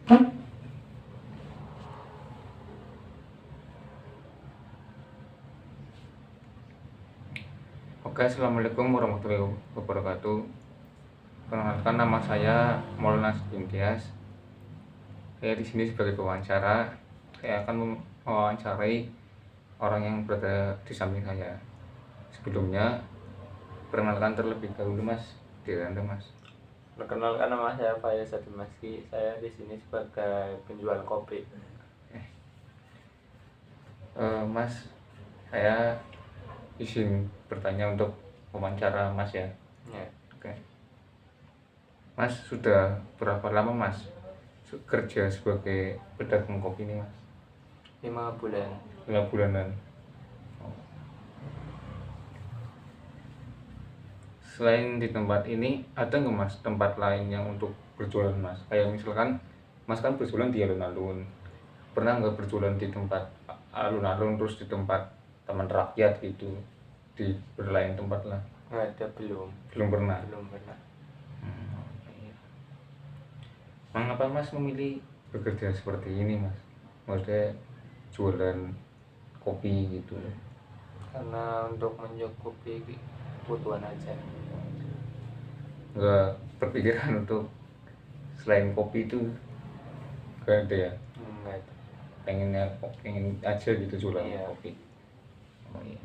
Oke, assalamualaikum warahmatullahi wabarakatuh. Perkenalkan, nama saya Maulana Tias. Saya di sini sebagai pewawancara. Saya akan mewawancarai orang yang berada di samping saya. Sebelumnya, perkenalkan terlebih dahulu, Mas. Diri Anda, Mas. Perkenalkan, nama saya Faiz Adimaski. Saya di sini sebagai penjual kopi. Mas, saya izin bertanya untuk wawancara Mas ya. Ya. Oke. Mas, sudah berapa lama Mas kerja sebagai pedagang kopi ini, Mas? 5 bulan. 5 bulanan. Selain di tempat ini, ada nggak Mas tempat lain yang untuk berjualan Mas? Kayak misalkan Mas kan berjualan di alun-alun, pernah nggak berjualan di tempat alun-alun terus di tempat taman rakyat gitu, di berlain tempat lah? Nggak ada, belum Pernah. pernah. Mengapa Mas memilih bekerja seperti ini, Mas? Maksudnya jualan kopi gitu. Karena untuk mencukupi kebutuhan aja. Nggak berpikiran untuk selain kopi itu nggak ada ya? Nggak ada. Pengen aja gitu jualan Iya. kopi. Oh iya.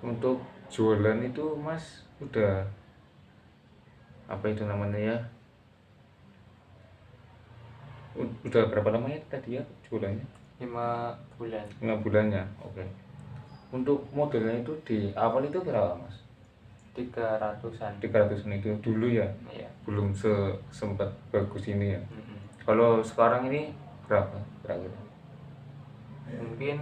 Untuk jualan itu Mas udah apa itu namanya ya? Udah berapa lama ya tadi ya jualannya? 5 bulan. 5 bulannya. Oke. Untuk modelnya itu di awal itu berapa Mas? 300-an. 300-an itu dulu ya? Iya. Belum sempat bagus ini ya. Mm-mm. Kalau sekarang ini berapa kira-kira? Mungkin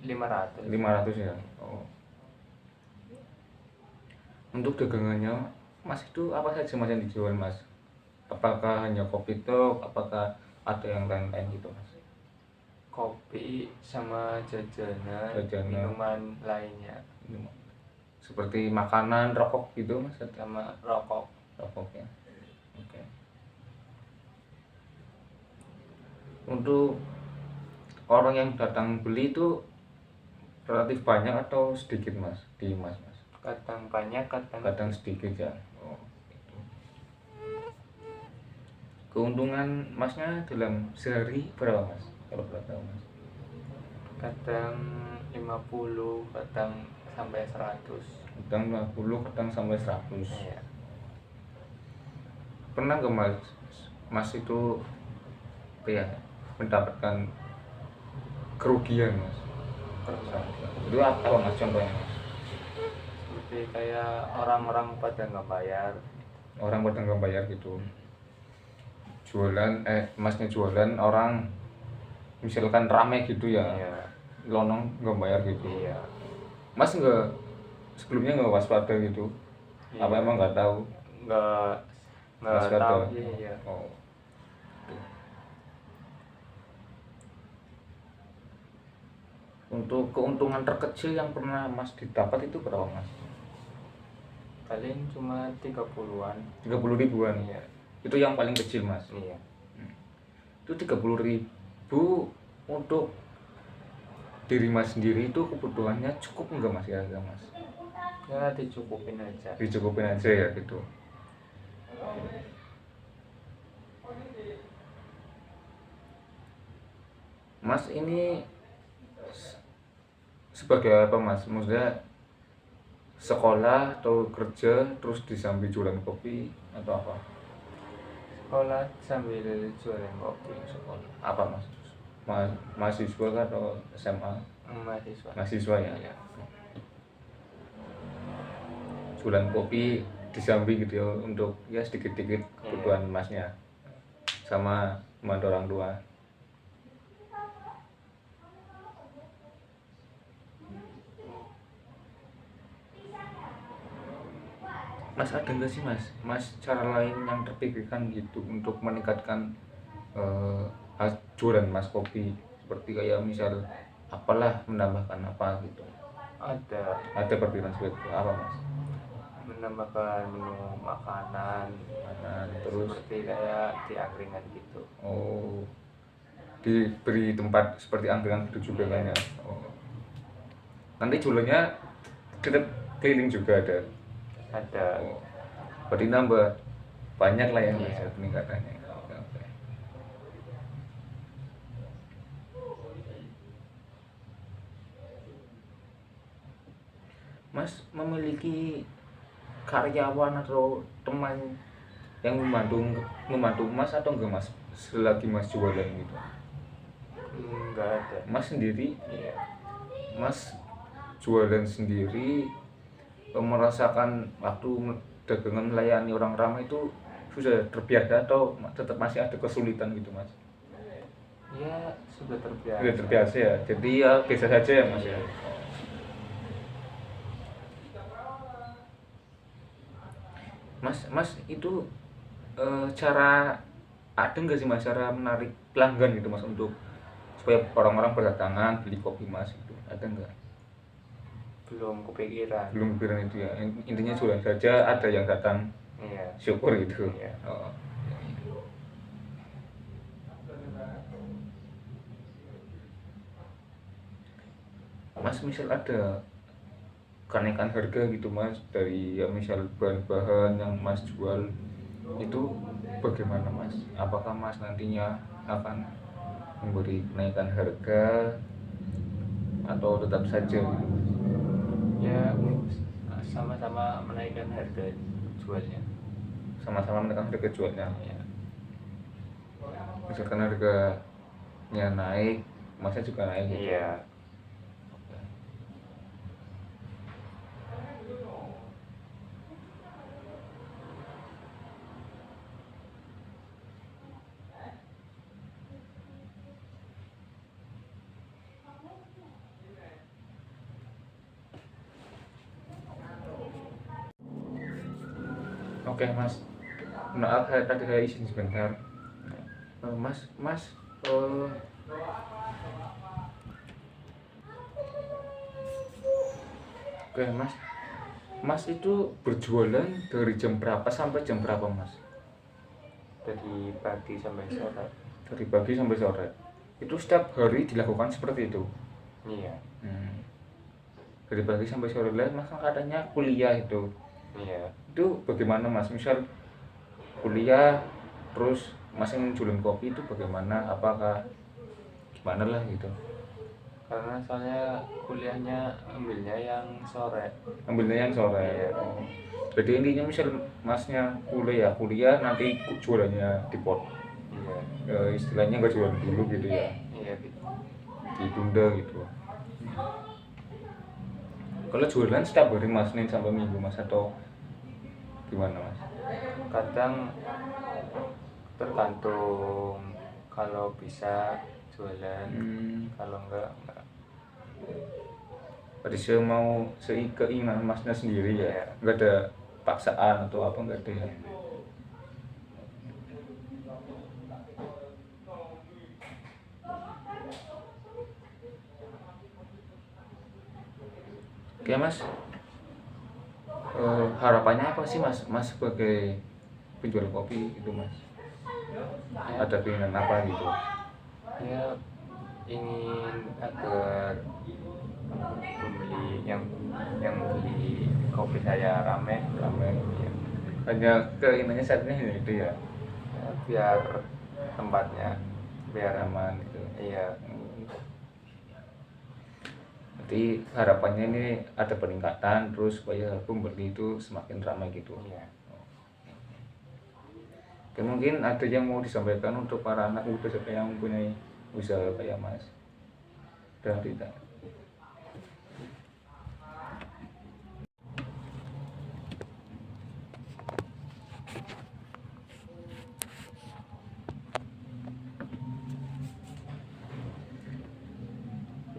500. 500 ya. Oh. Untuk dagangannya Mas itu apa saja Mas yang dijual Mas? Apakah hanya kopi tok? Apakah ada yang lain-lain gitu Mas? Kopi sama jajanan, Jajanan. minuman lainnya, Seperti makanan, rokok gitu Mas? sama rokok. Rokok ya. Oke. Untuk orang yang datang beli itu relatif banyak atau sedikit Mas di Mas? Kadang banyak, Kadang sedikit ya. Oh, gitu. Keuntungan Masnya dalam sehari berapa Mas? Kalau boleh tahu Mas? kadang 50, kadang sampai 100. Kadang 50, kadang sampai 100. Iya. Pernah nggak Mas itu ya mendapatkan kerugian Mas? Itu apa Mas contohnya Mas? Seperti kayak orang-orang pada nggak bayar. Orang pada nggak bayar gitu. Jualan, Masnya jualan, orang misalkan rame gitu ya, Iya. lonong nggak bayar gitu. Iya. Mas nggak sebelumnya nggak waspada gitu? Iya. Apa emang nggak tahu? Nggak Waspada. tahu. Iya. Oh. Untuk keuntungan terkecil yang pernah Mas didapat itu berapa Mas? Paling cuma 30-an. 30 ribuan. Iya. Itu yang paling kecil Mas. Iya. Itu 30.000 untuk diri Mas sendiri itu kebutuhannya cukup enggak Mas ya Mas? Ya dicukupin aja. Dicukupin aja ya gitu. Mas ini sebagai apa Mas? Maksudnya sekolah atau kerja terus disambi jualan kopi atau apa? Sekolah sambil jualan kopi. Sekolah apa Mas? Mahasiswa kah atau SMA? Mahasiswa. Mahasiswa ya. Iya. Jualan kopi disambi gitu ya untuk ya sedikit-sedikit kebutuhan Masnya sama membantu orang tua. Mas ada nggak sih Mas cara lain yang terpikirkan gitu untuk meningkatkan jualan Mas kopi, seperti kayak misal apalah menambahkan apa gitu? Ada Ada perpikiran seperti itu apa Mas? menambahkan menu makanan terus seperti kayak di angkringan gitu. oh diberi tempat seperti angkringan gitu juga kan ya. Oh. Nanti jualannya tetap keliling juga ada. Ada. Oh. Berarti nambah banyak lah ya Mas, Iya. peningkatannya. Oke, oke. Mas memiliki karyawan atau teman yang membantu Mas atau enggak Mas selagi Mas jualan gitu? Enggak ada. Mas sendiri, Iya. Mas jualan sendiri, merasakan waktu dagangan melayani orang ramai itu sudah terbiasa atau tetap masih ada kesulitan gitu Mas? Ya sudah terbiasa. Sudah terbiasa ya, jadi ya biasa saja ya Mas ya. Mas itu cara ada nggak sih Mas cara menarik pelanggan gitu Mas untuk supaya orang-orang berdatangan beli kopi Mas itu ada nggak? Belum kepikiran. Belum kepikiran itu ya. Intinya jualan saja, ada yang datang Iya. syukur gitu. Iya. Oh. Mas misal ada kenaikan harga gitu Mas dari ya misal bahan-bahan yang Mas jual itu bagaimana Mas? Apakah Mas nantinya akan memberi kenaikan harga atau tetap saja gitu Mas? Ya sama-sama menaikkan harga jualnya. Sama-sama menekan harga jualnya. Ya. Misalkan harganya naik, Masnya juga naik gitu. Iya. Oke Mas, maaf tadi saya izin sebentar. Mas, oke Mas itu berjualan dari jam berapa sampai jam berapa Mas? Dari pagi sampai sore. Dari pagi sampai sore. Itu setiap hari dilakukan seperti itu. Iya. Dari pagi sampai sore lah, Mas kan katanya kuliah itu. Iya. Itu bagaimana Mas? Misal kuliah terus Mas yang jualan kopi itu bagaimana? Apakah gimana lah gitu? Karena soalnya kuliahnya ambilnya yang sore. Ambilnya yang sore. Iya. Oh. Jadi intinya misal Masnya kuliah nanti jualannya dipot. Iya. Istilahnya nggak jualan dulu gitu ya. Iya gitu. Ditunda gitu. Kalau jualan setiap hari Mas, Senin sampai Minggu Mas atau gimana Mas? Kadang tergantung, kalau bisa jualan, kalau enggak. Berarti saya mau keinginan Masnya sendiri ya, Iya. nggak ada paksaan atau apa nggak ada ya. Oke Mas, harapannya apa sih Mas sebagai penjual kopi itu Mas? Ada keinginan apa gitu? Ya ingin agar pembeli yang beli kopi saya rame. Ya. Hanya keinginannya saat ini gitu ya, Ya, biar tempatnya biar aman gitu. iya. Jadi harapannya ini ada peningkatan terus supaya pembeli itu semakin ramai gitu. Iya. Oke, mungkin ada yang mau disampaikan untuk para anak muda yang mempunyai usaha kayak Mas dan tidak.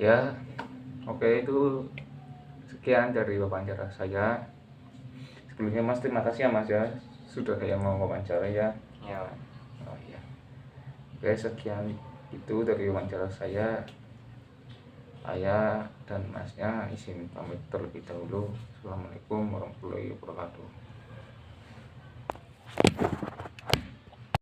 Ya, oke itu sekian dari wawancara saya. Sebelumnya Mas terima kasih ya Mas ya sudah kayak mau wawancara ya. Ya. Oh iya. Oke sekian itu dari wawancara saya. Saya dan Masnya izin pamit terlebih dahulu. Assalamualaikum warahmatullahi wabarakatuh.